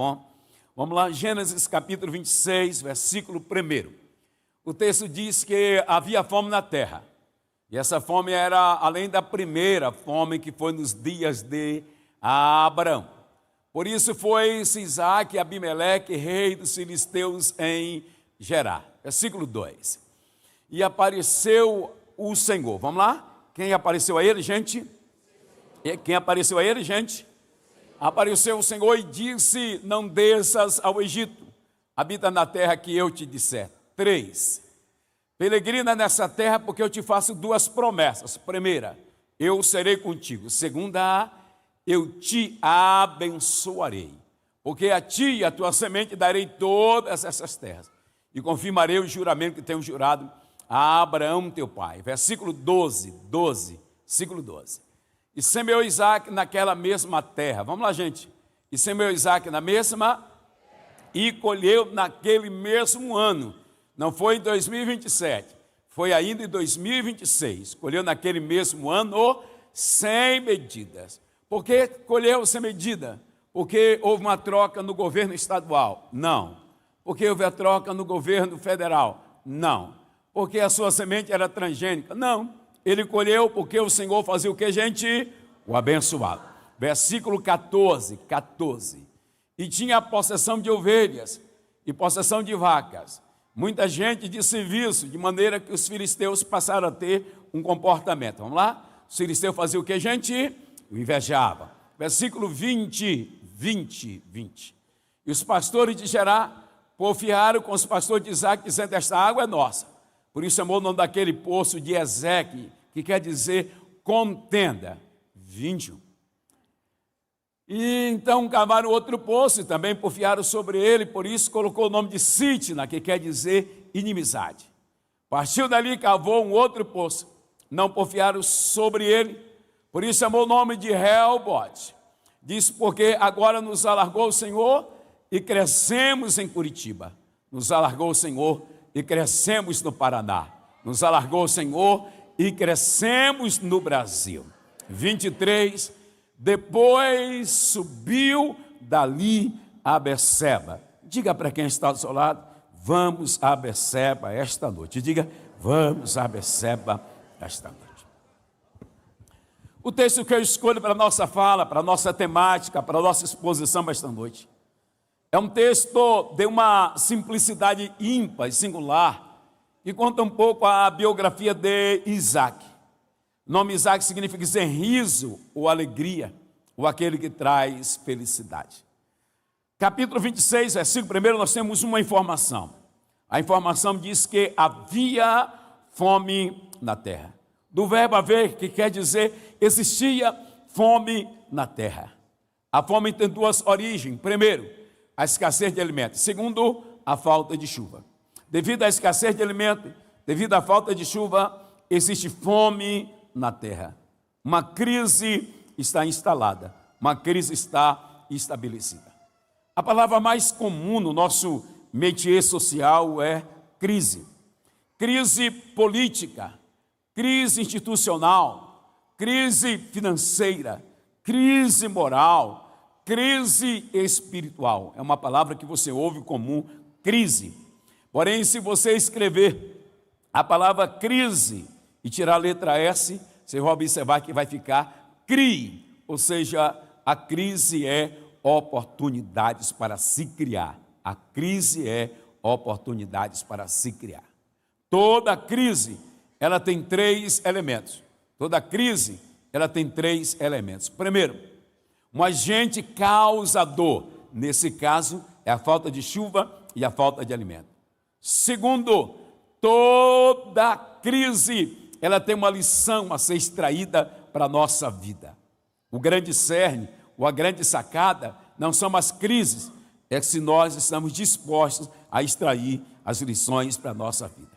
Bom, vamos lá, Gênesis capítulo 26, versículo 1. O texto diz que havia fome na terra. E essa fome era além da primeira fome que foi nos dias de Abraão. Por isso foi-se Isaac e Abimeleque, rei dos filisteus, em Gerar. Versículo 2. E apareceu o Senhor. Vamos lá? Quem apareceu a ele, gente? Quem apareceu a ele, gente? Apareceu o Senhor e disse: não desças ao Egito, habita na terra que eu te disser. 3. Peregrina nessa terra, porque eu te faço duas promessas. Primeira, eu serei contigo. Segunda, eu te abençoarei, porque a ti e a tua semente darei todas essas terras, e confirmarei o juramento que tenho jurado a Abraão teu pai. Versículo 12, versículo 12. E semeou Isaac naquela mesma terra. Vamos lá, gente. E semeou Isaac na mesma e colheu naquele mesmo ano. Não foi em 2027, foi ainda em 2026. Colheu naquele mesmo ano sem medidas. Por que colheu sem medida? Porque houve uma troca no governo estadual? Não. Porque houve a troca no governo federal? Não. Porque a sua semente era transgênica? Não. Ele colheu porque o Senhor fazia o que, gente? O abençoado. Versículo 14. E tinha possessão de ovelhas e possessão de vacas. Muita gente de serviço, de maneira que os filisteus passaram a ter um comportamento. Vamos lá? Os filisteus faziam o que, gente? O invejava. Versículo 20. E os pastores de Gerar porfiaram com os pastores de Isaac, dizendo: esta água é nossa. Por isso chamou o nome daquele poço de Ezeque, que quer dizer contenda. 21. E então cavaram outro poço e também porfiaram sobre ele, por isso colocou o nome de Sitna, que quer dizer inimizade. Partiu dali e cavou um outro poço, não porfiaram sobre ele, por isso chamou o nome de Rehobote. Diz: porque agora nos alargou o Senhor e crescemos em Curitiba. Nos alargou o Senhor e crescemos no Paraná. Nos alargou o Senhor e crescemos no Brasil. 23. Depois subiu dali a Berseba. Diga para quem está do seu lado: vamos a Berseba esta noite. Diga: vamos a Berseba esta noite. O texto que eu escolho para a nossa fala, para a nossa temática, para a nossa exposição esta noite, é um texto de uma simplicidade ímpar e singular, que conta um pouco a biografia de Isaac. O nome Isaac significa dizer riso ou alegria, ou aquele que traz felicidade. Capítulo 26, versículo 1, nós temos uma informação. A informação diz que havia fome na terra. Do verbo haver, que quer dizer existia fome na terra. A fome tem duas origens. Primeiro, a escassez de alimento. Segundo, a falta de chuva. Devido à escassez de alimento, devido à falta de chuva, existe fome na terra. Uma crise está instalada, uma crise está estabelecida. A palavra mais comum no nosso métier social é crise. Crise política, crise institucional, crise financeira, crise moral, crise espiritual. É uma palavra que você ouve comum, crise. Porém, se você escrever a palavra crise e tirar a letra S, você vai observar que vai ficar CRI, ou seja, a crise é oportunidades para se criar. A crise é oportunidades para se criar. Toda crise, ela tem três elementos. Toda crise, ela tem três elementos. Primeiro, um agente causador. Nesse caso, é a falta de chuva e a falta de alimento. Segundo, toda crise, ela tem uma lição a ser extraída para a nossa vida. O grande cerne, ou a grande sacada, não são as crises, é se nós estamos dispostos a extrair as lições para a nossa vida.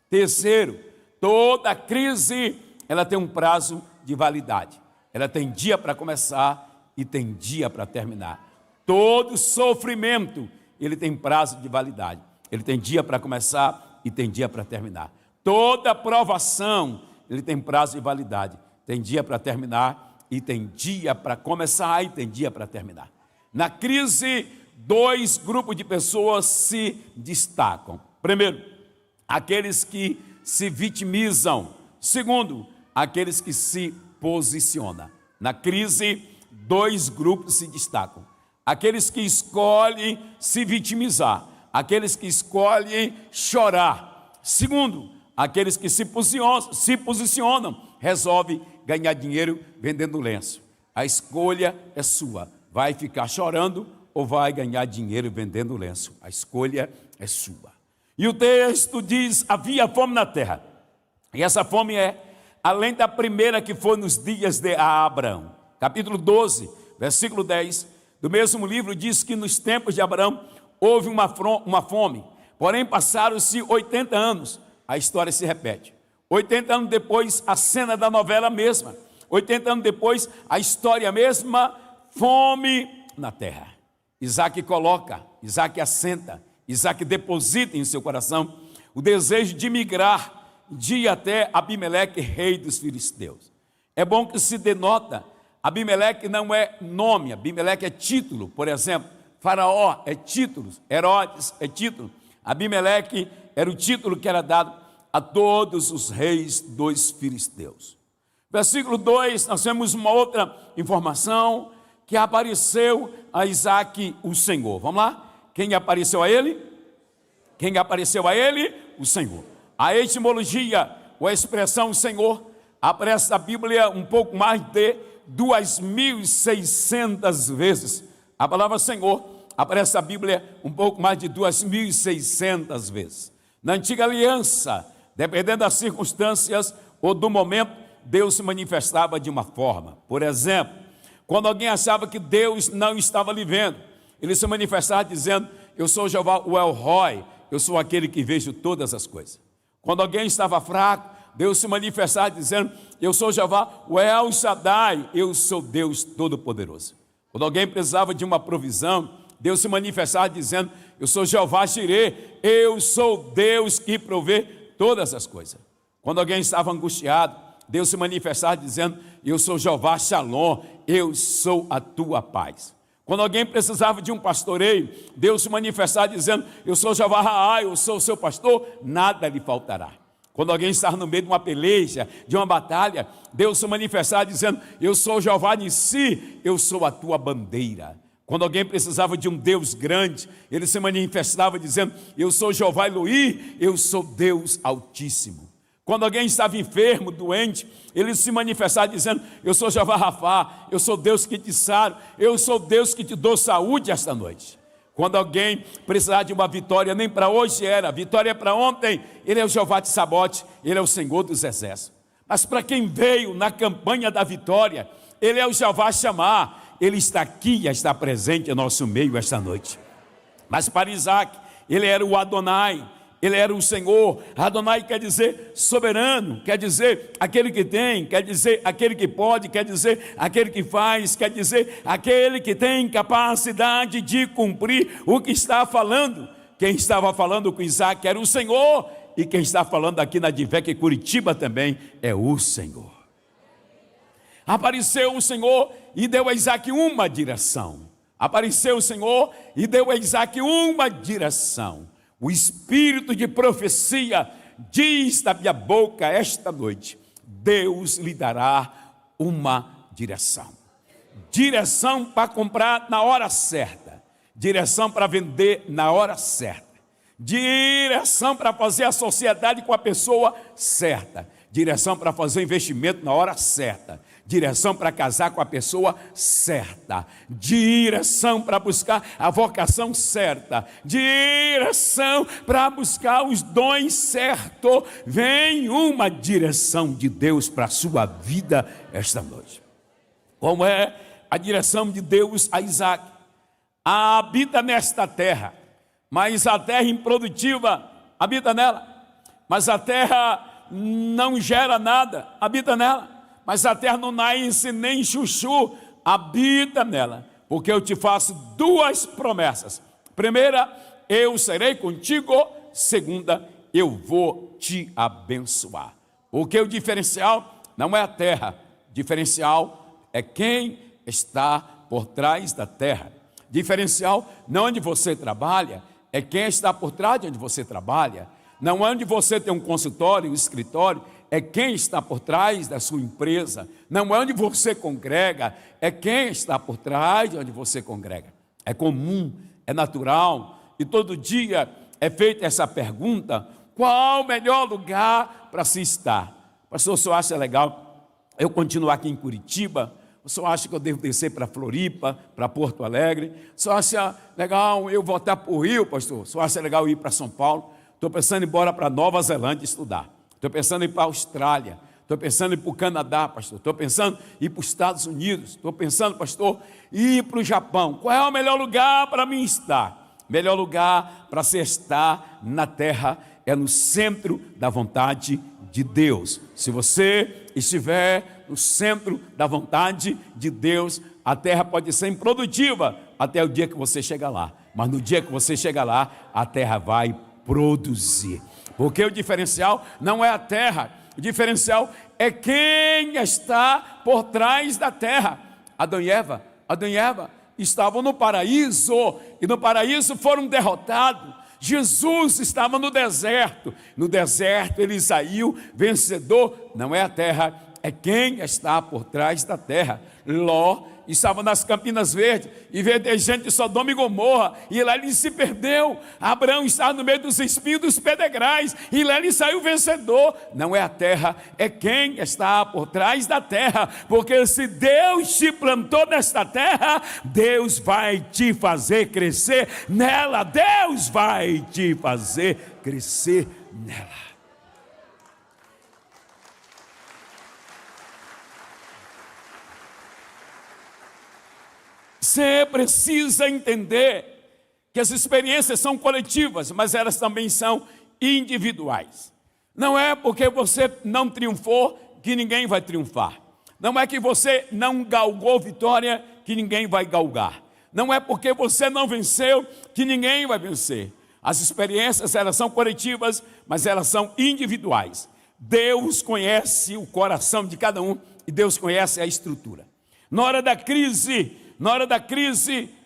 Terceiro, toda crise, ela tem um prazo de validade. Ela tem dia para começar e tem dia para terminar. Todo sofrimento, ele tem prazo de validade. Ele tem dia para começar e tem dia para terminar. Toda provação, ele tem prazo de validade. Tem dia para terminar e tem dia para começar e tem dia para terminar. Na crise, dois grupos de pessoas se destacam. Primeiro, aqueles que se vitimizam. Segundo, aqueles que se posicionam. Na crise, dois grupos se destacam. Aqueles que escolhem se vitimizar, aqueles que escolhem chorar. Segundo, aqueles que se posicionam, resolvem ganhar dinheiro vendendo lenço. A escolha é sua. Vai ficar chorando ou vai ganhar dinheiro vendendo lenço? A escolha é sua. E o texto diz: havia fome na terra. E essa fome é além da primeira que foi nos dias de Abraão. Capítulo 12, versículo 10, do mesmo livro diz que nos tempos de Abraão houve uma fome, porém passaram-se 80 anos, a história se repete. 80 anos depois, a cena da novela mesma. 80 anos depois, a história mesma, fome na terra. Isaac coloca, Isaac assenta, Isaac deposita em seu coração o desejo de migrar, de ir até Abimeleque, rei dos filisteus. É bom que se denota, Abimeleque não é nome, Abimeleque é título. Por exemplo, Faraó é título, Herodes é título. Abimeleque era o título que era dado a todos os reis dos filisteus. Versículo 2, nós temos uma outra informação, que apareceu a Isaac o Senhor. Vamos lá? Quem apareceu a ele? Quem apareceu a ele? O Senhor. A etimologia, ou a expressão Senhor, aparece na Bíblia um pouco mais de 2.600 vezes. A palavra Senhor aparece na Bíblia um pouco mais de 2.600 vezes. Na antiga aliança, dependendo das circunstâncias ou do momento, Deus se manifestava de uma forma. Por exemplo, quando alguém achava que Deus não estava lhe vendo, ele se manifestava dizendo: eu sou Jeová o El Roi, eu sou aquele que vejo todas as coisas. Quando alguém estava fraco, Deus se manifestava dizendo: eu sou Jeová o El Shaddai, eu sou Deus Todo-Poderoso. Quando alguém precisava de uma provisão, Deus se manifestava dizendo: eu sou Jeová Jireh, eu sou Deus que provê todas as coisas. Quando alguém estava angustiado, Deus se manifestava dizendo: eu sou Jeová Shalom, eu sou a tua paz. Quando alguém precisava de um pastoreio, Deus se manifestava dizendo: eu sou Jeová Raá, eu sou o seu pastor, nada lhe faltará. Quando alguém estava no meio de uma peleja, de uma batalha, Deus se manifestava dizendo: eu sou Jeová Nissi, eu sou a tua bandeira. Quando alguém precisava de um Deus grande, ele se manifestava dizendo: eu sou Jeová Eloí, eu sou Deus Altíssimo. Quando alguém estava enfermo, doente, ele se manifestava dizendo: eu sou Jeová Rafá, eu sou Deus que te sara, eu sou Deus que te dou saúde esta noite. Quando alguém precisava de uma vitória, nem para hoje era, vitória é para ontem, ele é o Jeová de Sabote, ele é o Senhor dos exércitos. Mas para quem veio na campanha da vitória, ele é o Jeová Chamar, ele está aqui, está presente em nosso meio esta noite. Mas para Isaac, ele era o Adonai, ele era o Senhor. Adonai quer dizer soberano, quer dizer aquele que tem, quer dizer aquele que pode, quer dizer aquele que faz, quer dizer aquele que tem capacidade de cumprir o que está falando. Quem estava falando com Isaac era o Senhor, e quem está falando aqui na Advec Curitiba também é o Senhor. Apareceu o Senhor e deu a Isaac uma direção. Apareceu o Senhor e deu a Isaac uma direção. O espírito de profecia diz da minha boca esta noite: Deus lhe dará uma direção. Direção para comprar na hora certa. Direção para vender na hora certa. Direção para fazer a sociedade com a pessoa certa. Direção para fazer investimento na hora certa. Direção para casar com a pessoa certa. Direção para buscar a vocação certa. Direção para buscar os dons certos. Vem uma direção de Deus para a sua vida esta noite. Como é a direção de Deus a Isaac? Habita nesta terra, mas a terra improdutiva, habita nela. Mas a terra não gera nada, habita nela. Mas a terra não nasce nem chuchu, habita nela, porque eu te faço duas promessas. Primeira, eu serei contigo. Segunda, eu vou te abençoar. Porque o diferencial não é a terra, o diferencial é quem está por trás da terra. Diferencial não onde você trabalha, é quem está por trás de onde você trabalha. Não é onde você tem um consultório, um escritório, é quem está por trás da sua empresa. Não é onde você congrega, é quem está por trás de onde você congrega. É comum, é natural, e todo dia é feita essa pergunta: qual o melhor lugar para se estar? Pastor, o senhor acha legal eu continuar aqui em Curitiba? O senhor acha que eu devo descer para Floripa, para Porto Alegre? O senhor acha legal eu voltar para o Rio, pastor? O senhor acha legal eu ir para São Paulo? Estou pensando em ir embora para Nova Zelândia estudar. Estou pensando em ir para a Austrália. Estou pensando em ir para o Canadá, pastor. Estou pensando em ir para os Estados Unidos. Estou pensando, pastor, em ir para o Japão. Qual é o melhor lugar para mim estar? Melhor lugar para se estar na terra é no centro da vontade de Deus. Se você estiver no centro da vontade de Deus, a terra pode ser improdutiva até o dia que você chega lá. Mas no dia que você chega lá, a terra vai produzir. Porque o diferencial não é a terra, o diferencial é quem está por trás da terra. Adão e Eva estavam no paraíso, e no paraíso foram derrotados. Jesus estava no deserto ele saiu vencedor. Não é a terra, é quem está por trás da terra. Ló estava nas Campinas Verdes e verdejante de Sodoma e Gomorra, e lá ele se perdeu. Abraão estava no meio dos espinhos dos pedregais, e lá ele saiu vencedor. Não é a terra, é quem está por trás da terra, porque se Deus te plantou nesta terra, Deus vai te fazer crescer nela. Deus vai te fazer crescer nela. Você precisa entender que as experiências são coletivas, mas elas também são individuais. Não é porque você não triunfou que ninguém vai triunfar. Não é que você não galgou vitória que ninguém vai galgar. Não é porque você não venceu que ninguém vai vencer. As experiências, elas são coletivas, mas elas são individuais. Deus conhece o coração de cada um e Deus conhece a estrutura. Na hora da crise,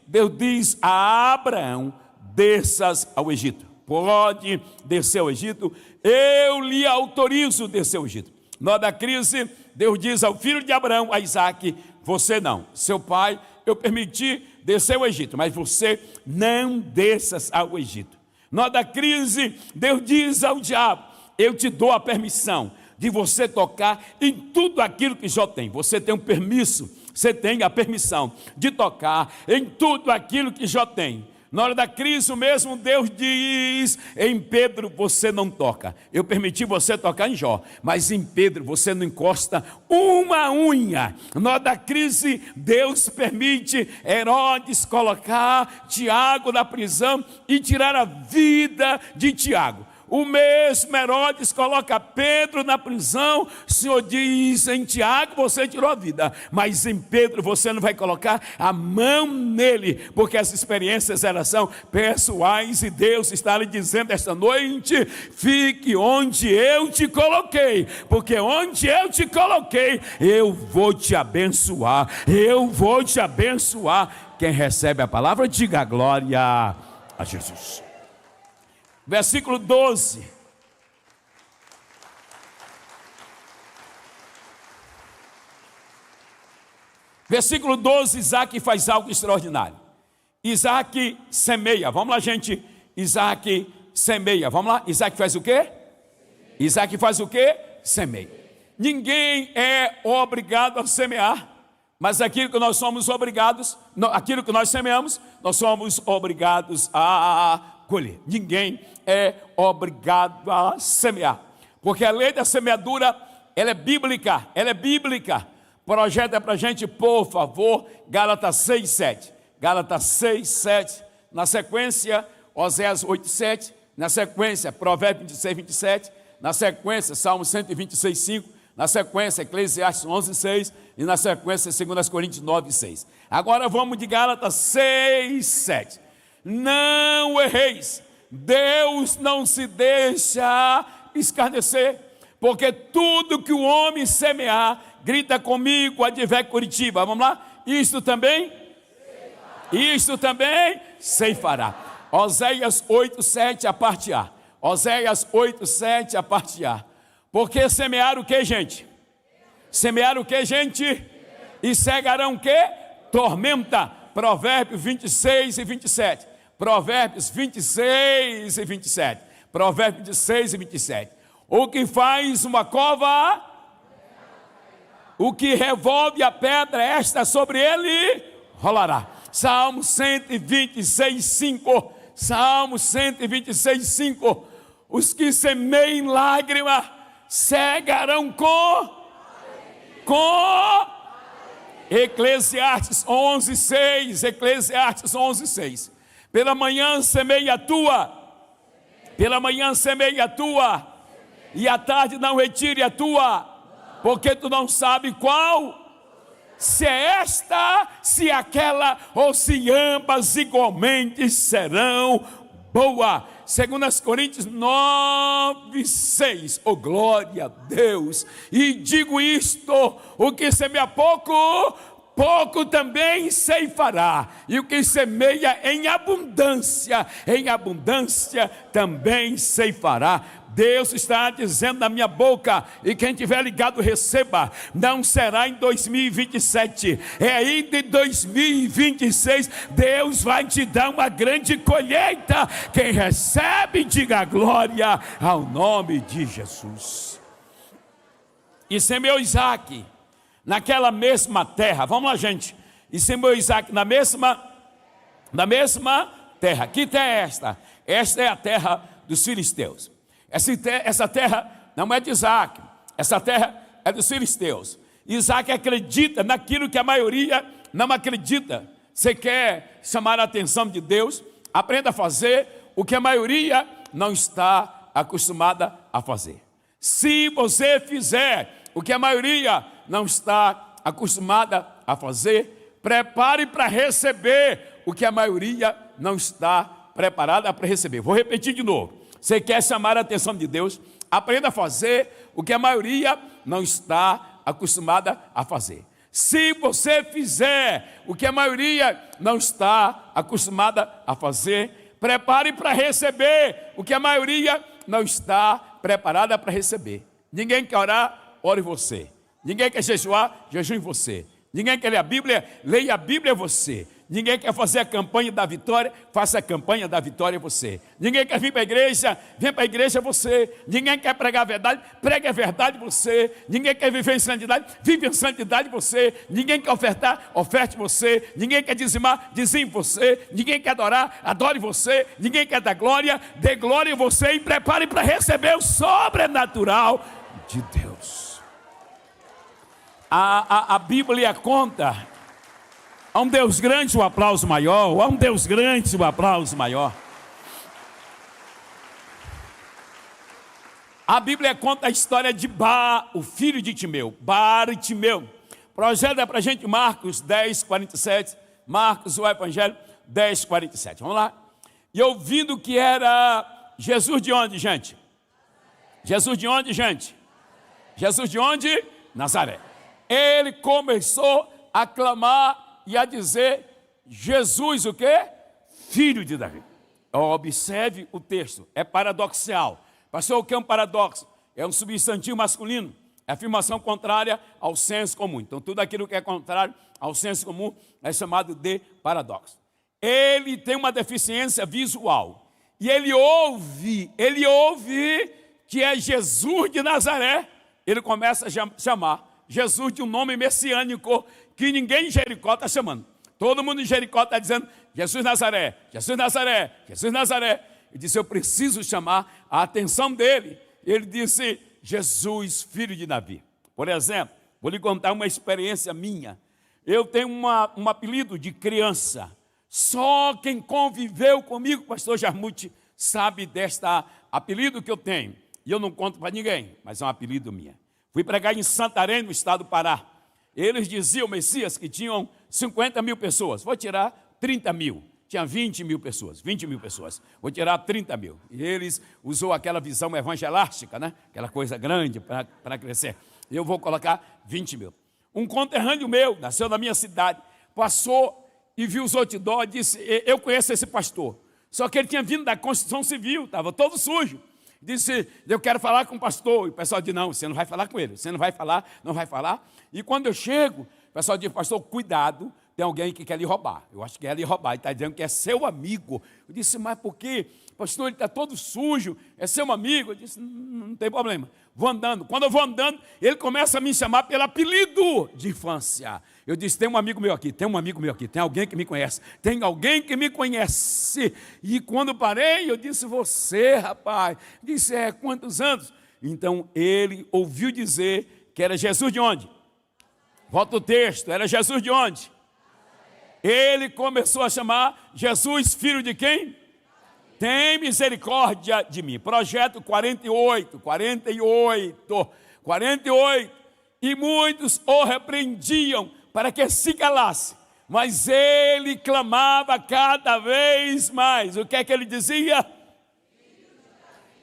Deus diz a Abraão: desças ao Egito. Pode descer ao Egito, eu lhe autorizo descer ao Egito. Na hora da crise, Deus diz ao filho de Abraão, a Isaac: você não, seu pai, eu permiti descer ao Egito, mas você não desças ao Egito. Na hora da crise, Deus diz ao diabo: eu te dou a permissão de você tocar em tudo aquilo que já tem. Você tem um permisso, você tem a permissão de tocar em tudo aquilo que já tem. Na hora da crise, o mesmo Deus diz: em Pedro você não toca. Eu permiti você tocar em Jó, mas em Pedro você não encosta uma unha. Na hora da crise, Deus permite Herodes colocar Tiago na prisão e tirar a vida de Tiago. O mesmo Herodes coloca Pedro na prisão. O Senhor diz: em Tiago você tirou a vida, mas em Pedro você não vai colocar a mão nele, porque as experiências, elas são pessoais, e Deus está lhe dizendo esta noite: fique onde eu te coloquei, porque onde eu te coloquei, eu vou te abençoar, eu vou te abençoar. Quem recebe a palavra, diga glória a Jesus. Versículo 12. Versículo 12, Isaac faz algo extraordinário. Isaac semeia. Vamos lá, gente. Isaac semeia. Vamos lá. Isaac faz o quê? Isaac faz o quê? Semeia. Ninguém é obrigado a semear, mas aquilo que nós somos obrigados, aquilo que nós semeamos, nós somos obrigados a colher. Ninguém é obrigado a semear, porque a lei da semeadura, ela é bíblica. Projeta para a gente, por favor, Gálatas 6:7. Gálatas 6:7. Na sequência, Oséias 8:7. Na sequência, Provérbios 26:27. Na sequência, Salmo 126:5. Na sequência, Eclesiastes 11:6. E na sequência, 2 Coríntios 9:6. Agora vamos de Gálatas 6:7. Não erreis, Deus não se deixa escarnecer, porque tudo que o homem semear, grita comigo, Advec Curitiba, vamos lá? Isto também? isto também ceifará. Oséias 8:7, a parte A. Oséias 8:7, a parte A. Porque semear o que, gente? Semear o que, gente? E cegarão o que? Tormenta. Provérbios 26 e 27. Provérbios 26 e 27. Provérbios 26 e 27. O que faz uma cova, o que revolve a pedra, esta sobre ele rolará. Salmo 126, 5. Salmo 126, 5. Os que semeiam lágrima cegarão com Eclesiastes 11, 6. Eclesiastes 11, 6. Pela manhã semeia a tua, pela manhã semeia a tua, e à tarde não retire a tua, porque tu não sabe qual, se é esta, se é aquela, ou se ambas igualmente serão boa. 2 Coríntios 9, 6. Oh, glória a Deus. E digo isto: o que semeia pouco, pouco também ceifará. E o que semeia em abundância também ceifará. Deus está dizendo na minha boca, e quem tiver ligado receba, não será em 2027, é ainda em 2026, Deus vai te dar uma grande colheita. Quem recebe, diga glória ao nome de Jesus. E semeou Isaac naquela mesma terra. Vamos lá, gente. E semeou Isaac na mesma terra. Que terra é esta? Esta é a terra dos filisteus. Essa terra não é de Isaac, essa terra é dos filisteus. Isaac acredita naquilo que a maioria não acredita. Você quer chamar a atenção de Deus? Aprenda a fazer o que a maioria não está acostumada a fazer. Se você fizer o que a maioria não está acostumada a fazer, prepare para receber o que a maioria não está preparada para receber. Vou repetir de novo. Você quer chamar a atenção de Deus? Aprenda a fazer o que a maioria não está acostumada a fazer. Se você fizer o que a maioria não está acostumada a fazer, prepare para receber o que a maioria não está preparada para receber. Ninguém quer orar, ore você. Ninguém quer jejuar, jejue você. Ninguém quer ler a Bíblia, leia a Bíblia você. Ninguém quer fazer a campanha da vitória, faça a campanha da vitória você. Ninguém quer vir para a igreja, vem para a igreja você. Ninguém quer pregar a verdade, pregue a verdade você. Ninguém quer viver em santidade, vive em santidade você. Ninguém quer ofertar, oferte você. Ninguém quer dizimar, dizime você. Ninguém quer adorar, adore você. Ninguém quer dar glória, dê glória em você e prepare para receber o sobrenatural de Deus. A Bíblia conta. A um Deus grande o aplauso maior, a um Deus grande o aplauso maior. A Bíblia conta a história de Bar, o filho de Timeu. Bar e Timeu. Projeta para a gente Marcos 10, 47. Marcos, o Evangelho 10, 47. Vamos lá. E ouvindo que era Jesus de onde, gente? Jesus de onde, gente? Jesus de onde? Nazaré. Ele começou a clamar e a dizer: Jesus o quê? Filho de Davi. Observe o texto, é paradoxal. Pastor, o que é um paradoxo? É um substantivo masculino, é afirmação contrária ao senso comum. Então tudo aquilo que é contrário ao senso comum é chamado de paradoxo. Ele tem uma deficiência visual, e ele ouve que é Jesus de Nazaré. Ele começa a chamar Jesus de um nome messiânico, que ninguém em Jericó está chamando. Todo mundo em Jericó está dizendo: Jesus Nazaré, Jesus Nazaré, Jesus Nazaré. Ele disse: eu preciso chamar a atenção dele. Ele disse: Jesus, filho de Davi. Por exemplo, vou lhe contar uma experiência minha. Eu tenho um apelido de criança. Só quem conviveu comigo, pastor Jarmute, sabe deste apelido que eu tenho. E eu não conto para ninguém, mas é um apelido minha. Fui pregar em Santarém, no estado do Pará. Eles diziam, Messias, que tinham 50 mil pessoas. Vou tirar 30 mil. Tinha 20 mil pessoas, 20 mil pessoas. Vou tirar 30 mil. E eles usou aquela visão evangelástica, né? Aquela coisa grande para crescer. Eu vou colocar 20 mil. Um conterrâneo meu, nasceu na minha cidade, passou e viu os outdoors, disse, eu conheço esse pastor. Só que ele tinha vindo da construção civil, estava todo sujo. Disse, eu quero falar com o pastor. E o pessoal disse, não, você não vai falar com ele. Você não vai falar, não vai falar. E quando eu chego, o pessoal diz, pastor, cuidado, tem alguém que quer lhe roubar. Eu acho que quer lhe roubar, ele está dizendo que é seu amigo. Eu disse, mas por quê? Pastor, ele está todo sujo, é seu amigo. Eu disse, não tem problema. Vou andando. Quando eu vou andando, ele começa a me chamar pelo apelido de infância. Eu disse, tem um amigo meu aqui, tem um amigo meu aqui, tem alguém que me conhece, tem alguém que me conhece. E quando parei, eu disse, você, rapaz. Disse, quantos anos? Então, ele ouviu dizer que era Jesus de onde? Volta o texto, era Jesus de onde? Ele começou a chamar Jesus, filho de quem? Tem misericórdia de mim. Projeto 48. E muitos o repreendiam para que se calasse. Mas ele clamava cada vez mais. O que é que ele dizia?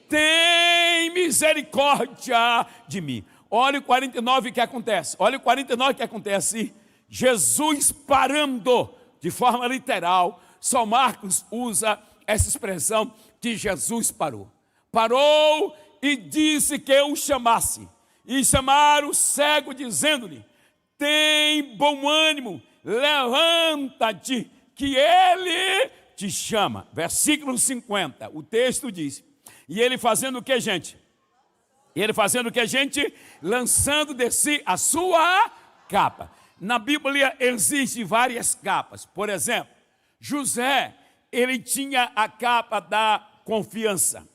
Tem misericórdia de mim. Olha o 49 que acontece. Olha o 49 que acontece. Jesus parando, de forma literal. São Marcos usa essa expressão que Jesus parou. Parou e disse que eu o chamasse. E chamaram o cego, dizendo-lhe, tem bom ânimo, levanta-te, que ele te chama. Versículo 50, o texto diz, e ele fazendo o que, gente? Ele fazendo o que, gente? Lançando de si a sua capa. Na Bíblia existem várias capas. Por exemplo, José, ele tinha a capa da confiança.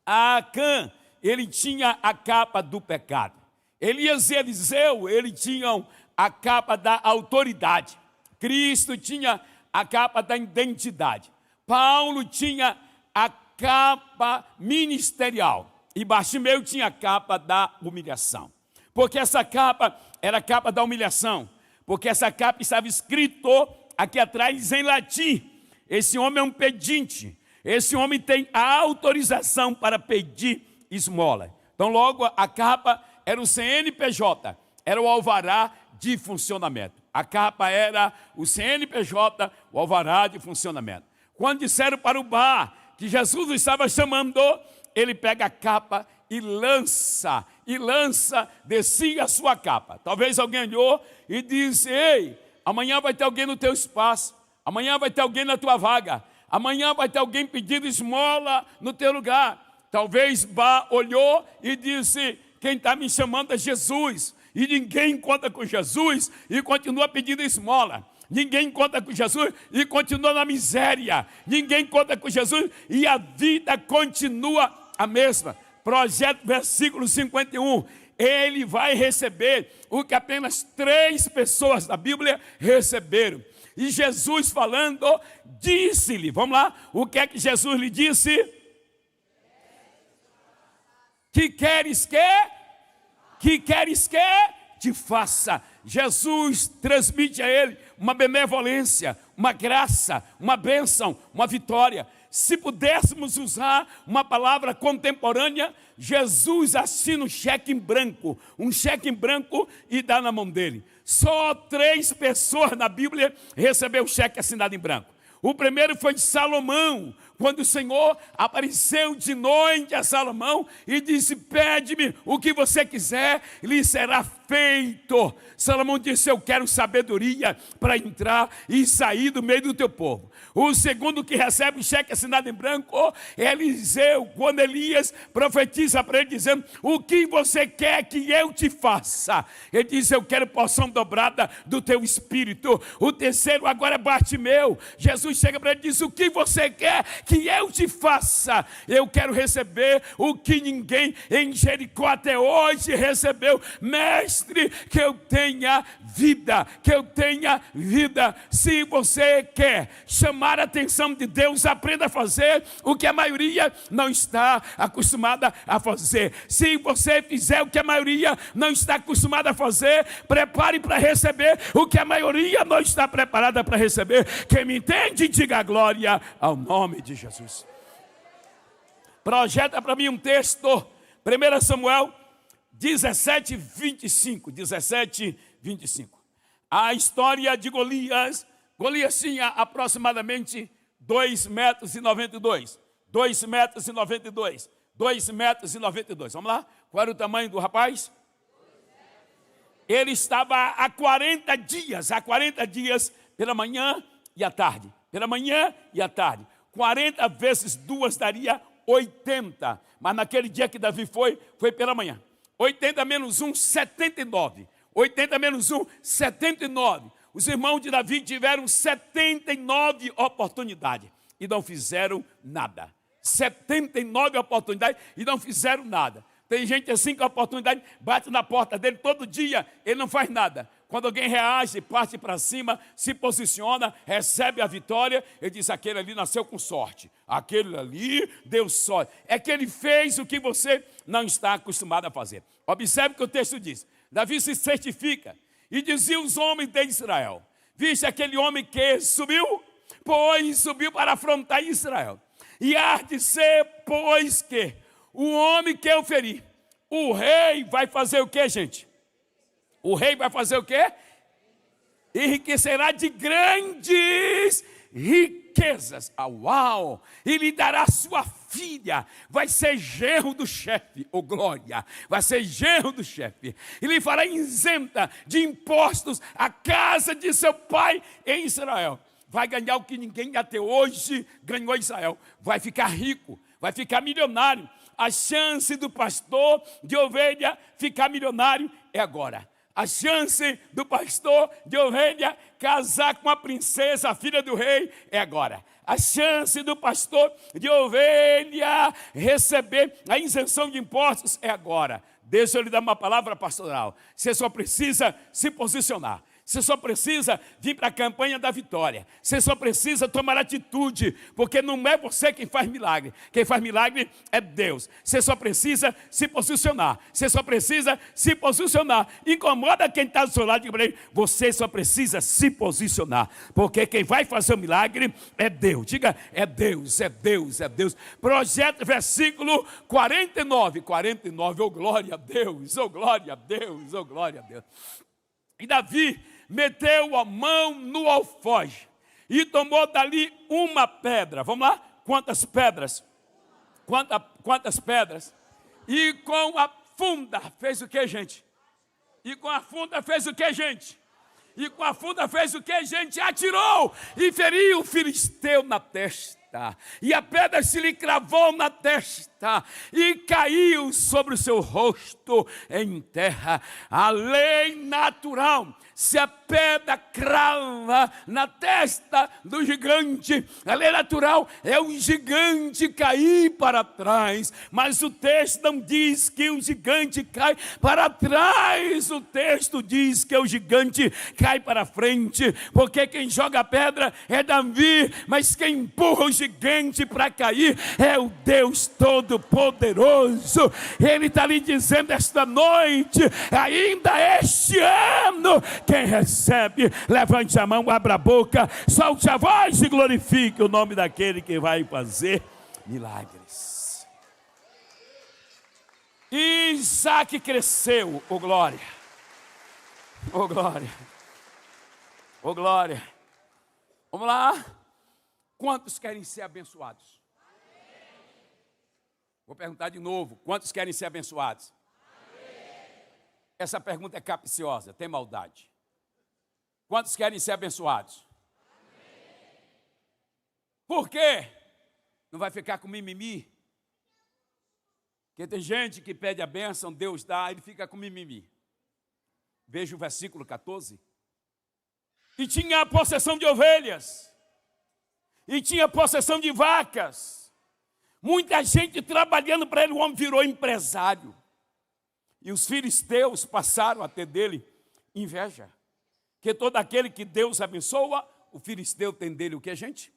Acã, ele tinha a capa do pecado. Elias e Eliseu, eles tinham a capa da autoridade. Cristo tinha a capa da identidade. Paulo tinha a capa ministerial. E Bartimeu tinha a capa da humilhação. Porque essa capa era a capa da humilhação. Porque essa capa estava escrito aqui atrás em latim. Esse homem é um pedinte. Esse homem tem a autorização para pedir esmola. Então logo a capa era o CNPJ, era o alvará de funcionamento. A capa era o CNPJ, o alvará de funcionamento. Quando disseram para o bar que Jesus o estava chamando, ele pega a capa e lança de si a sua capa. Talvez alguém olhou e disse, ei, amanhã vai ter alguém no teu espaço, amanhã vai ter alguém na tua vaga, amanhã vai ter alguém pedindo esmola no teu lugar. Talvez Bar olhou e disse, quem está me chamando é Jesus, e ninguém conta com Jesus e continua pedindo esmola. Ninguém conta com Jesus e continua na miséria. Ninguém conta com Jesus e a vida continua a mesma. Projeto versículo 51. Ele vai receber o que apenas 3 pessoas da Bíblia receberam. E Jesus falando, disse-lhe, vamos lá, o que é que Jesus lhe disse? Que queres que te faça? Jesus transmite a ele uma benevolência, uma graça, uma bênção, uma vitória. Se pudéssemos usar uma palavra contemporânea, Jesus assina um cheque em branco e dá na mão dele. Só 3 pessoas na Bíblia receberam o cheque assinado em branco. O primeiro foi Salomão, quando o Senhor apareceu de noite a Salomão e disse, pede-me o que você quiser, lhe será feito. Salomão disse, eu quero sabedoria para entrar e sair do meio do teu povo. O segundo que recebe o cheque assinado em branco é Eliseu, quando Elias profetiza para ele dizendo, o que você quer que eu te faça? Ele diz, eu quero porção dobrada do teu espírito. O terceiro agora é Bartimeu. Jesus chega para ele e diz, o que você quer que eu te faça? Eu quero receber o que ninguém em Jericó até hoje recebeu. Mestre, que eu tenha vida, que eu tenha vida. Se você quer chamar a atenção de Deus, aprenda a fazer o que a maioria não está acostumada a fazer. Se você fizer o que a maioria não está acostumada a fazer, prepare para receber o que a maioria não está preparada para receber. Quem me entende, diga glória ao nome de Jesus. Projeta para mim um texto, 1 Samuel 17:25. A história de Golias Golias tinha aproximadamente 2,92 metros. 2,92 metros. 2,92 metros. Vamos lá? Qual era o tamanho do rapaz? Ele estava há 40 dias, pela manhã e à tarde. Pela manhã e à tarde. 40 vezes 2 daria 80. Mas naquele dia que Davi foi pela manhã. 80 menos 1, 79. 80 menos 1, 79. Os irmãos de Davi tiveram 79 oportunidades e não fizeram nada. 79 oportunidades e não fizeram nada. Tem gente assim que a oportunidade bate na porta dele todo dia, ele não faz nada. Quando alguém reage, parte para cima, se posiciona, recebe a vitória, ele diz, aquele ali nasceu com sorte. Aquele ali deu sorte. É que ele fez o que você não está acostumado a fazer. Observe o que o texto diz. Davi se certifica e dizia os homens de Israel, viste aquele homem que subiu? Pois subiu para afrontar Israel. E há de ser, pois que o homem que eu feri, o rei vai fazer o que, gente? O rei vai fazer o quê? Enriquecerá de grandes riquezas. Uau! E lhe dará sua filha, vai ser genro do chefe, oh glória, vai ser genro do chefe. E lhe fará isenta de impostos a casa de seu pai em Israel. Vai ganhar o que ninguém até hoje ganhou em Israel. Vai ficar rico, vai ficar milionário. A chance do pastor de ovelha ficar milionário é agora. A chance do pastor de ovelha casar com a princesa, a filha do rei, é agora. A chance do pastor de ovelha receber a isenção de impostos é agora. Deixa eu lhe dar uma palavra pastoral. Você só precisa se posicionar. Você só precisa vir para a campanha da vitória. Você só precisa tomar atitude, porque não é você quem faz milagre. Quem faz milagre é Deus. Você só precisa se posicionar. Você só precisa se posicionar. Incomoda quem está do seu lado e diga para ele, você só precisa se posicionar, porque quem vai fazer o milagre é Deus. Diga, é Deus, é Deus, é Deus. Projeto, versículo 49. 49, oh glória a Deus, oh glória a Deus, oh glória a Deus. E Davi meteu a mão no alfoge e tomou dali uma pedra. Vamos lá? Quantas pedras? Quantas pedras? E com a funda fez o que, gente? E com a funda fez o que, gente? E com a funda fez o que, gente? Atirou e feriu o filisteu na testa. E a pedra se lhe cravou na testa e caiu sobre o seu rosto em terra. A lei natural, se a pedra crava na testa do gigante, a lei natural é o gigante cair para trás, mas o texto não diz que o gigante cai para trás, o texto diz que o gigante cai para frente, porque quem joga a pedra é Davi, mas quem empurra o gigante para cair é o Deus Todo-Poderoso. Ele está lhe dizendo esta noite, ainda este ano, quem recebe, levante a mão, abra a boca, solte a voz e glorifique o nome daquele que vai fazer milagres. Isaac cresceu, oh glória, oh glória, oh glória. Vamos lá. Quantos querem ser abençoados? Vou perguntar de novo. Quantos querem ser abençoados? Essa pergunta é capciosa, tem maldade. Quantos querem ser abençoados? Por quê? Não vai ficar com mimimi? Porque tem gente que pede a bênção, Deus dá, ele fica com mimimi. Veja o versículo 14. E tinha a possessão de ovelhas. E tinha possessão de vacas. Muita gente trabalhando para ele, o homem virou empresário. E os filisteus passaram a ter dele inveja. Que todo aquele que Deus abençoa, o filisteu tem dele o que, gente?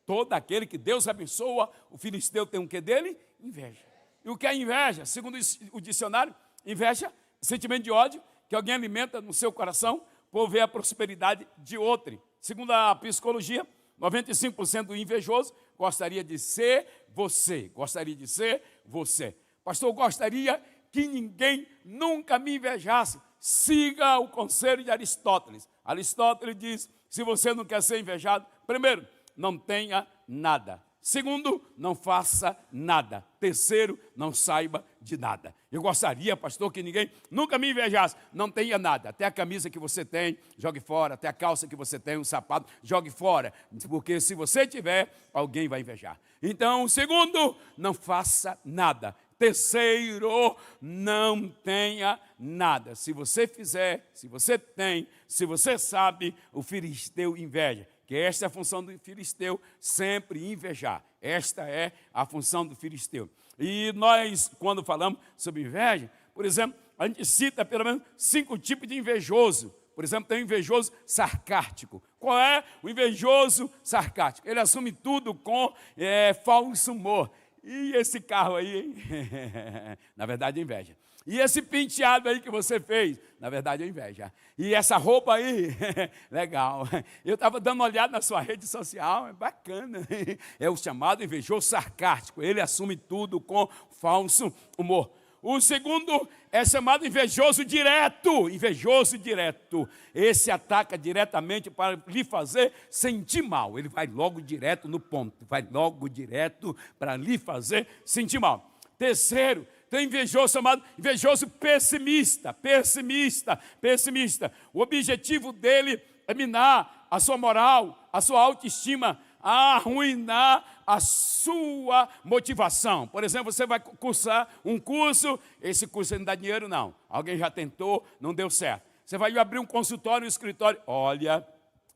Todo aquele que Deus abençoa, o filisteu tem o que dele? Inveja. E o que é inveja? Segundo o dicionário, inveja, sentimento de ódio, que alguém alimenta no seu coração por ver a prosperidade de outro. Segundo a psicologia, 95% do invejoso gostaria de ser você. Gostaria de ser você. Pastor, eu gostaria que ninguém nunca me invejasse. siga o conselho de Aristóteles. Aristóteles diz, se você não quer ser invejado, primeiro, não tenha nada. Segundo, não faça nada. Terceiro, não saiba de nada. Eu gostaria, pastor, que ninguém nunca me invejasse. Não tenha nada. Até a camisa que você tem, jogue fora. Até a calça que você tem, um sapato, jogue fora. Porque se você tiver, alguém vai invejar. Então, segundo, não faça nada. Terceiro, não tenha nada. Se você fizer, se você tem, se você sabe, o filisteu inveja. Que esta é a função do filisteu, sempre invejar. Esta é a função do filisteu. E nós, quando falamos sobre inveja, por exemplo, a gente cita pelo menos 5 tipos de invejoso. Por exemplo, tem o invejoso sarcástico. Qual é o invejoso sarcástico? Ele assume tudo com falso humor. E esse carro aí, hein? Na verdade é inveja. E esse penteado aí que você fez, na verdade é inveja. E essa roupa aí, legal. Eu estava dando uma olhada na sua rede social, é bacana. É o chamado invejoso sarcástico. Ele assume tudo com falso humor. O segundo é chamado invejoso direto. Invejoso direto. Esse ataca diretamente para lhe fazer sentir mal. Ele vai logo direto no ponto. Vai logo direto para lhe fazer sentir mal. Terceiro, tem invejoso chamado invejoso pessimista. Pessimista. O objetivo dele é minar a sua moral, a sua autoestima, arruinar a sua motivação. Por exemplo, você vai cursar um curso, esse curso não dá dinheiro não. Alguém já tentou, não deu certo. Você vai abrir um consultório, um escritório, olha,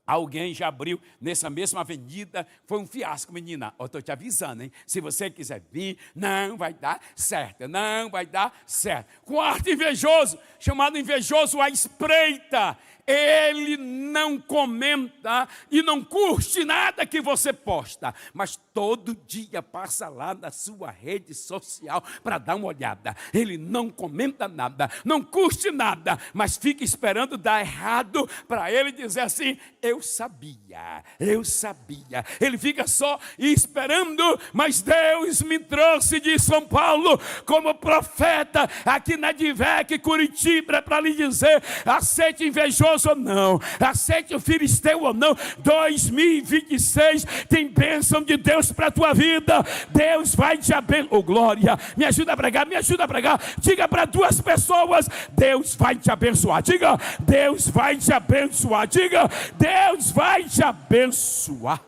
alguém já abriu nessa mesma avenida, foi um fiasco, menina. Eu estou te avisando, hein? Se você quiser vir, não vai dar certo, não vai dar certo. Quarto invejoso, chamado invejoso à espreita. Ele não comenta e não curte nada que você posta, mas todo dia passa lá na sua rede social para dar uma olhada. Ele não comenta nada, não curte nada, mas fica esperando dar errado para ele dizer assim, eu sabia. Ele fica só esperando, mas Deus me trouxe de São Paulo como profeta aqui na Divec, Curitiba, para lhe dizer, aceite invejoso ou não, aceite o filisteu ou não, 2026 tem bênção de Deus para a tua vida. Deus vai te abençoar. Oh, glória, me ajuda a pregar. Diga para 2 pessoas, Deus vai te abençoar. Diga, Deus vai te abençoar. Diga, Deus vai te abençoar.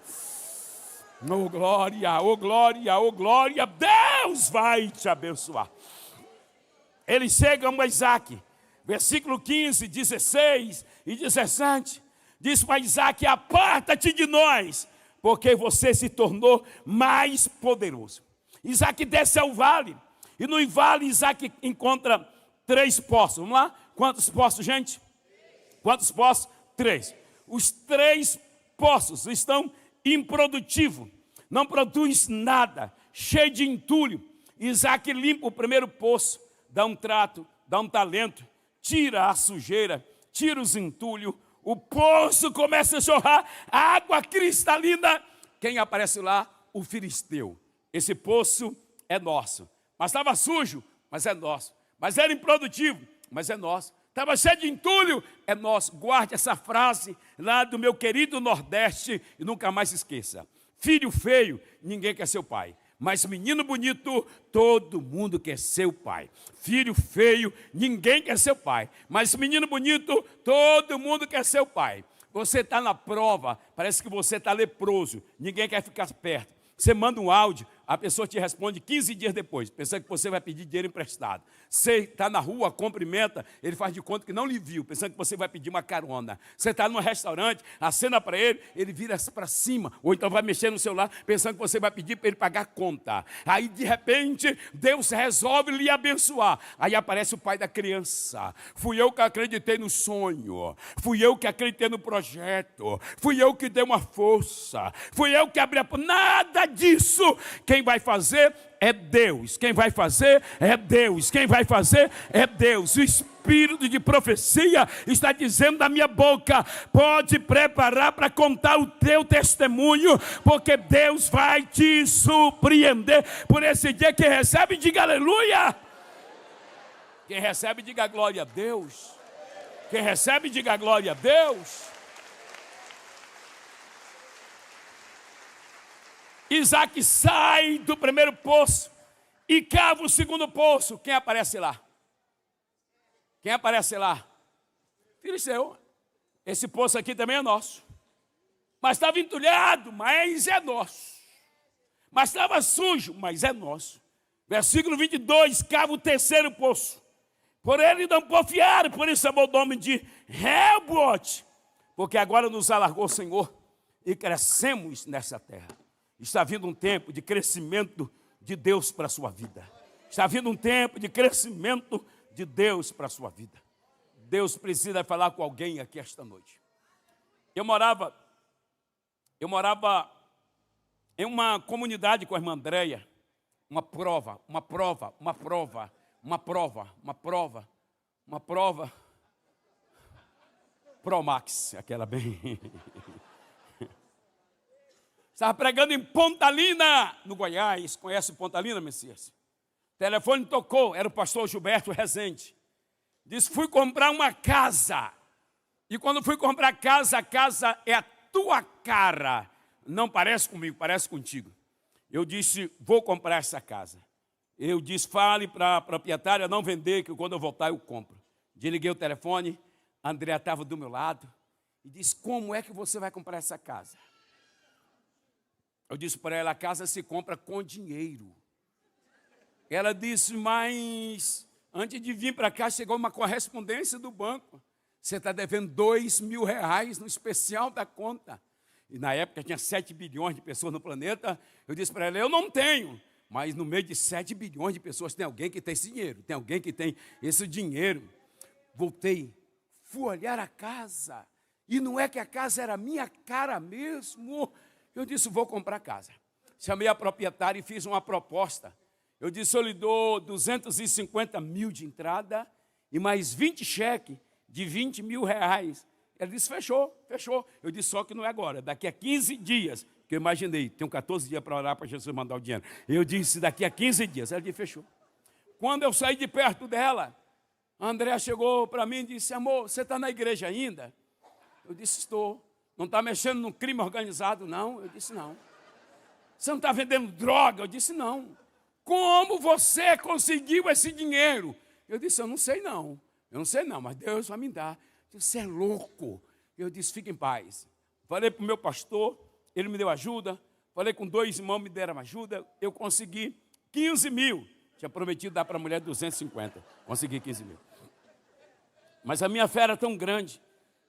Oh glória, Deus vai te abençoar. Eles chegam a Isaac, versículo 15, 16 e 17, diz para Isaac, aparta-te de nós, porque você se tornou mais poderoso. Isaac desce ao vale, e no vale Isaac encontra 3 poços. Vamos lá? Quantos poços, gente? Quantos poços? 3. Os 3 poços estão improdutivos, não produz nada, cheio de entulho. Isaac limpa o primeiro poço, dá um trato, dá um talento, tira a sujeira, tira os entulhos, o poço começa a jorrar água cristalina. Quem aparece lá? O filisteu. Esse poço é nosso. Mas estava sujo, mas é nosso. Mas era improdutivo, mas é nosso. Estava cheio de entulho, é nosso. Guarde essa frase lá do meu querido Nordeste e nunca mais se esqueça. Filho feio, ninguém quer ser o pai. Mas menino bonito, todo mundo quer ser o pai. Filho feio, ninguém quer ser o pai. Mas menino bonito, todo mundo quer ser o pai. Você está na prova, parece que você está leproso. Ninguém quer ficar perto. Você manda um áudio, a pessoa te responde 15 dias depois, pensando que você vai pedir dinheiro emprestado. Você está na rua, cumprimenta, ele faz de conta que não lhe viu, pensando que você vai pedir uma carona. Você está num restaurante, acena para ele, ele vira para cima, ou então vai mexer no celular, pensando que você vai pedir para ele pagar a conta. Aí, de repente, Deus resolve lhe abençoar. Aí aparece o pai da criança. Fui eu que acreditei no sonho, fui eu que acreditei no projeto, fui eu que dei uma força, fui eu que abri a porta. Nada disso. Quem vai fazer é Deus. Quem vai fazer é Deus. Quem vai fazer é Deus. O espírito de profecia está dizendo da minha boca, pode preparar para contar o teu testemunho, porque Deus vai te surpreender por esse dia. Quem recebe, diga aleluia. Quem recebe, diga glória a Deus. Quem recebe, diga glória a Deus. Isaac sai do primeiro poço e cava o segundo poço. Quem aparece lá? Quem aparece lá? Filisteu. Esse poço aqui também é nosso. Mas estava entulhado, mas é nosso. Mas estava sujo, mas é nosso. Versículo 22, cava o terceiro poço. Por ele não porfiaram, por isso chamou o nome de Reobote. Porque agora nos alargou o Senhor e crescemos nessa terra. Está vindo um tempo de crescimento de Deus para a sua vida. Está vindo um tempo de crescimento de Deus para a sua vida. Deus precisa falar com alguém aqui esta noite. Eu morava em uma comunidade com a irmã Andréia. Uma prova. Promax, aquela bem... Estava pregando em Pontalina, no Goiás. Conhece Pontalina, Messias? O telefone tocou, era o pastor Gilberto Rezende. Disse, fui comprar uma casa. E quando fui comprar a casa é a tua cara. Não parece comigo, parece contigo. Eu disse, vou comprar essa casa. Eu disse, fale para a proprietária não vender, que quando eu voltar eu compro. Desliguei o telefone, a Andréa estava do meu lado. E disse, como é que você vai comprar essa casa? Eu disse para ela, a casa se compra com dinheiro. Ela disse, mas antes de vir para cá, chegou uma correspondência do banco. Você está devendo R$2.000 no especial da conta. E na época tinha 7 bilhões de pessoas no planeta. Eu disse para ela, eu não tenho. Mas no meio de 7 bilhões de pessoas tem alguém que tem esse dinheiro. Tem alguém que tem esse dinheiro. Voltei, fui olhar a casa. E não é que a casa era minha cara mesmo. Eu disse, vou comprar a casa. Chamei a proprietária e fiz uma proposta. Eu disse, eu lhe dou 250 mil de entrada e mais 20 cheques de R$20.000. Ela disse, fechou. Eu disse, só que não é agora, daqui a 15 dias. Que eu imaginei, tenho 14 dias para orar para Jesus mandar o dinheiro. Eu disse, daqui a 15 dias. Ela disse, fechou. Quando eu saí de perto dela, a Andréa chegou para mim e disse, amor, você está na igreja ainda? Eu disse, estou. Não está mexendo no crime organizado, não? Eu disse, não. Você não está vendendo droga? Eu disse, não. Como você conseguiu esse dinheiro? Eu disse, eu não sei não, mas Deus vai me dar. Eu disse, você é louco. Eu disse, fique em paz. Falei para o meu pastor, ele me deu ajuda. Falei com 2 irmãos, me deram ajuda. Eu consegui 15 mil. Tinha prometido dar para a mulher 250. Consegui 15 mil. Mas a minha fé era tão grande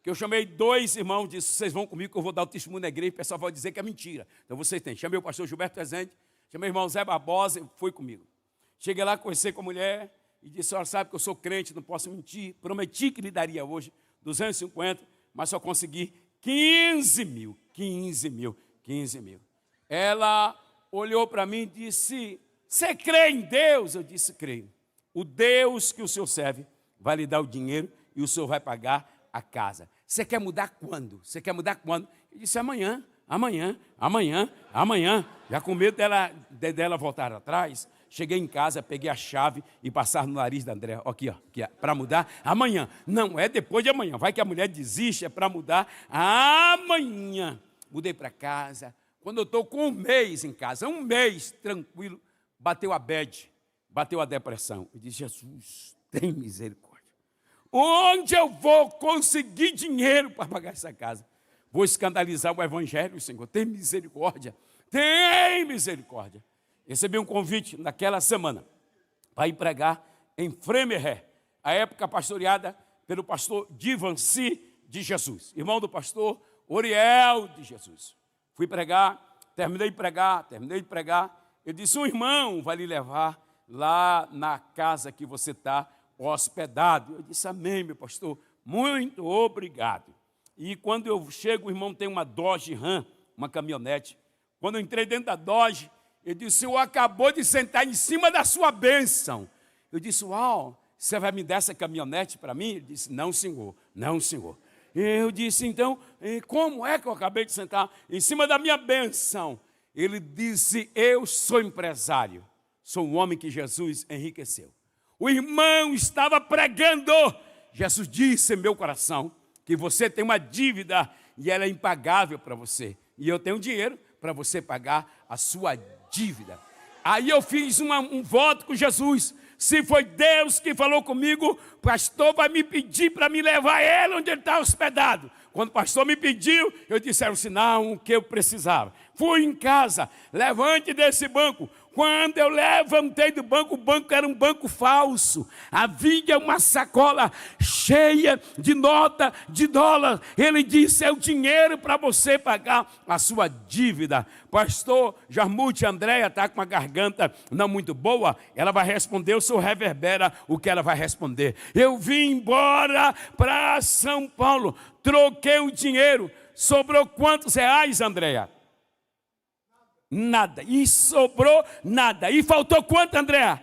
que eu chamei 2 irmãos, disse, vocês vão comigo que eu vou dar o testemunho na igreja, e o pessoal vai dizer que é mentira. Então vocês têm. Chamei o pastor Gilberto Rezende, chamei o irmão Zé Barbosa e foi comigo. Cheguei lá, conversei com a mulher e disse, senhora sabe que eu sou crente, não posso mentir. Prometi que lhe daria hoje 250, mas só consegui 15 mil. Ela olhou para mim e disse, você crê em Deus? Eu disse, creio. O Deus que o senhor serve vai lhe dar o dinheiro e o senhor vai pagar a casa. Você quer mudar quando? Eu disse, amanhã. Já com medo dela voltar atrás, cheguei em casa, peguei a chave e passar no nariz da Andréa. Aqui, para mudar amanhã. Não é depois de amanhã. Vai que a mulher desiste, é para mudar amanhã. Mudei para casa. Quando eu estou com 1 mês em casa, 1 mês tranquilo, bateu a bad, bateu a depressão. Eu disse, Jesus, tem misericórdia. Onde eu vou conseguir dinheiro para pagar essa casa? Vou escandalizar o evangelho, Senhor. Tem misericórdia. Recebi um convite naquela semana para ir pregar em Fremeré, a época pastoreada pelo pastor Divanci de Jesus, irmão do pastor Oriel de Jesus. Fui pregar, terminei de pregar. Eu disse, um irmão vai lhe levar lá na casa que você está hospedado. Eu disse, amém, meu pastor, muito obrigado. E quando eu chego, o irmão tem uma Dodge Ram, uma caminhonete. Quando eu entrei dentro da Dodge, ele disse, eu acabou de sentar em cima da sua bênção. Eu disse, uau, você vai me dar essa caminhonete para mim? Ele disse, não, senhor. Eu disse, então, como é que eu acabei de sentar em cima da minha bênção? Ele disse, eu sou empresário, sou um homem que Jesus enriqueceu. O irmão estava pregando Jesus disse em meu coração que você tem uma dívida e ela é impagável para você. E eu tenho dinheiro para você pagar a sua dívida. Aí eu fiz um voto com Jesus. Se foi Deus que falou comigo, o pastor vai me pedir para me levar ele onde ele está hospedado. Quando o pastor me pediu, eu disse, era um sinal que eu precisava. Fui em casa, levante desse banco. Quando eu levantei do banco, o banco era um banco falso. Havia uma sacola cheia de nota de dólar. Ele disse, é o dinheiro para você pagar a sua dívida. Pastor Jarmute, Andréia está com uma garganta não muito boa. Ela vai responder, o senhor reverbera o que ela vai responder. Eu vim embora para São Paulo, troquei o dinheiro. Sobrou quantos reais, Andréia? Nada. E sobrou nada. E faltou quanto, Andréa?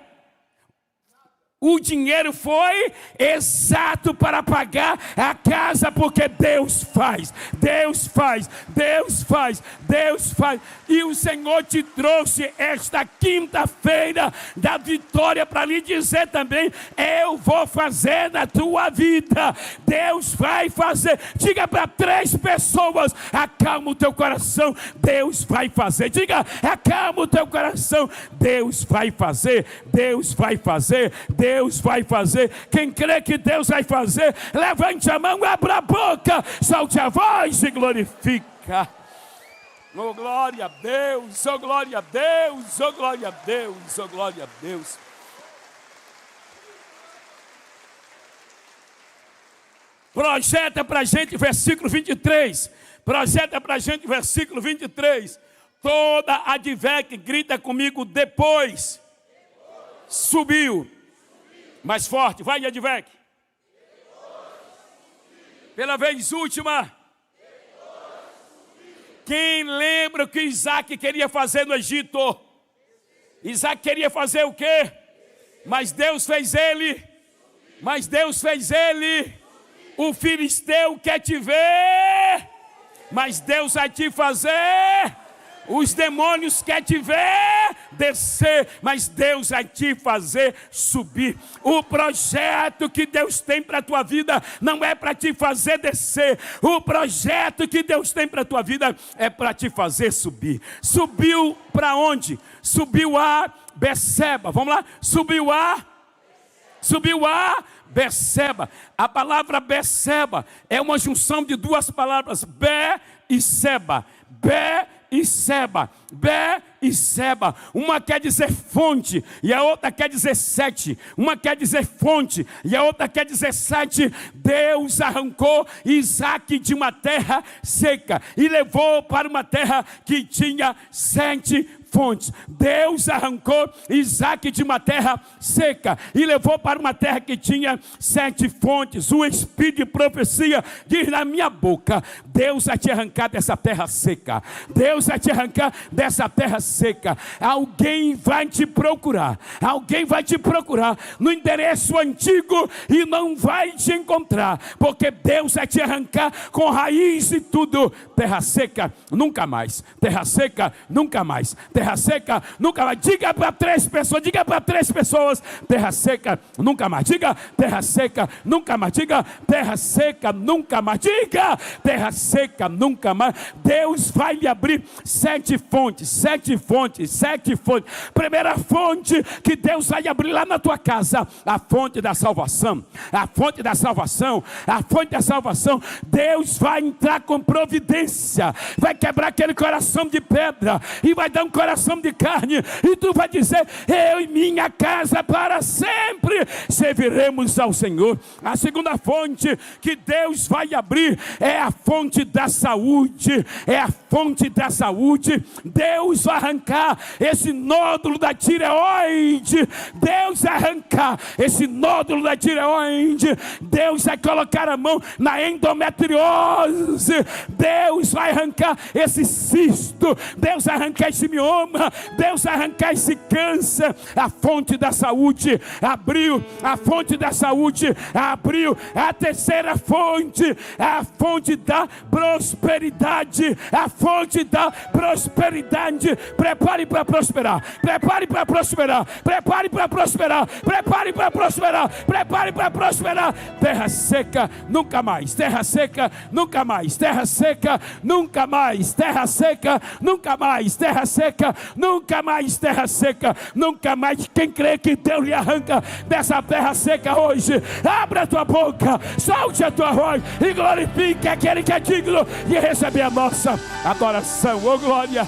O dinheiro foi exato para pagar a casa, porque Deus faz, Deus faz, Deus faz, Deus faz. E o Senhor te trouxe esta quinta-feira da vitória para lhe dizer também, eu vou fazer na tua vida, Deus vai fazer. Diga para 3 pessoas, acalma o teu coração, Deus vai fazer. Diga, acalma o teu coração, Deus vai fazer, Deus vai fazer, Deus vai fazer. Quem crê que Deus vai fazer, levante a mão, abra a boca, solte a voz e glorifica. Oh glória a Deus, oh glória a Deus, oh glória a Deus, oh glória a Deus. Projeta para a gente versículo 23. Projeta para a gente versículo 23. Toda a Advec grita comigo, depois. Subiu. Mais forte, vai, Advec. Pela vez última. Quem lembra o que Isaac queria fazer no Egito? Isaac queria fazer o quê? Mas Deus fez ele. Mas Deus fez ele. O filisteu quer te ver. Mas Deus vai te fazer. Os demônios querem te ver descer, mas Deus vai te fazer subir. O projeto que Deus tem para a tua vida não é para te fazer descer. O projeto que Deus tem para a tua vida é para te fazer subir. Subiu para onde? Subiu a Beceba. Vamos lá? Subiu a Beceba. A palavra Beceba é uma junção de 2 palavras, Be e Seba. Be e Seba, Be e Seba. Uma quer dizer fonte e a outra quer dizer sete. Uma quer dizer fonte e a outra quer dizer sete. Deus arrancou Isaac de uma terra seca e levou para uma terra que tinha 7 fontes. Deus arrancou Isaac de uma terra seca e levou para uma terra que tinha 7 fontes. O Espírito de profecia diz na minha boca, Deus vai te arrancar dessa terra seca. Deus vai te arrancar dessa terra seca. Alguém vai te procurar. Alguém vai te procurar no endereço antigo e não vai te encontrar, porque Deus vai te arrancar com raiz e tudo. Terra seca, nunca mais. Terra seca, nunca mais. Terra seca, nunca mais. Diga para 3 pessoas, diga para 3 pessoas, terra seca, nunca mais. Diga, terra seca, nunca mais. Diga, terra seca, nunca mais. Diga, terra seca, nunca mais. Deus vai lhe abrir 7 fontes, 7 fontes, 7 fontes. Primeira fonte que Deus vai abrir lá na tua casa, a fonte da salvação. A fonte da salvação, a fonte da salvação. Deus vai entrar com providência, vai quebrar aquele coração de pedra e vai dar um coração de carne, e tu vai dizer, eu e minha casa para sempre serviremos ao Senhor. A segunda fonte que Deus vai abrir é a fonte da saúde. É a fonte da saúde. Deus vai arrancar esse nódulo da tireoide. Deus vai arrancar esse nódulo da tireoide. Deus vai colocar a mão na endometriose. Deus vai arrancar esse cisto. Deus vai arrancar esse mioma. Deus vai arrancar esse câncer. A fonte da saúde abriu. A fonte da saúde abriu. A terceira fonte, a fonte da prosperidade. A fonte da prosperidade. prosperidade. Prepare para prosperar. Prepare para prosperar. Prepare para prosperar. Prepare para prosperar. Prepare para prosperar. Terra seca, nunca mais. Terra seca, nunca mais. Terra seca, nunca mais. Terra seca, nunca mais. Terra seca, nunca mais. Terra seca, nunca mais. Quem crê que Deus lhe arranca dessa terra seca hoje, abra a tua boca, solte a tua voz e glorifique aquele que é digno de receber a nossa adoração. Oh glória!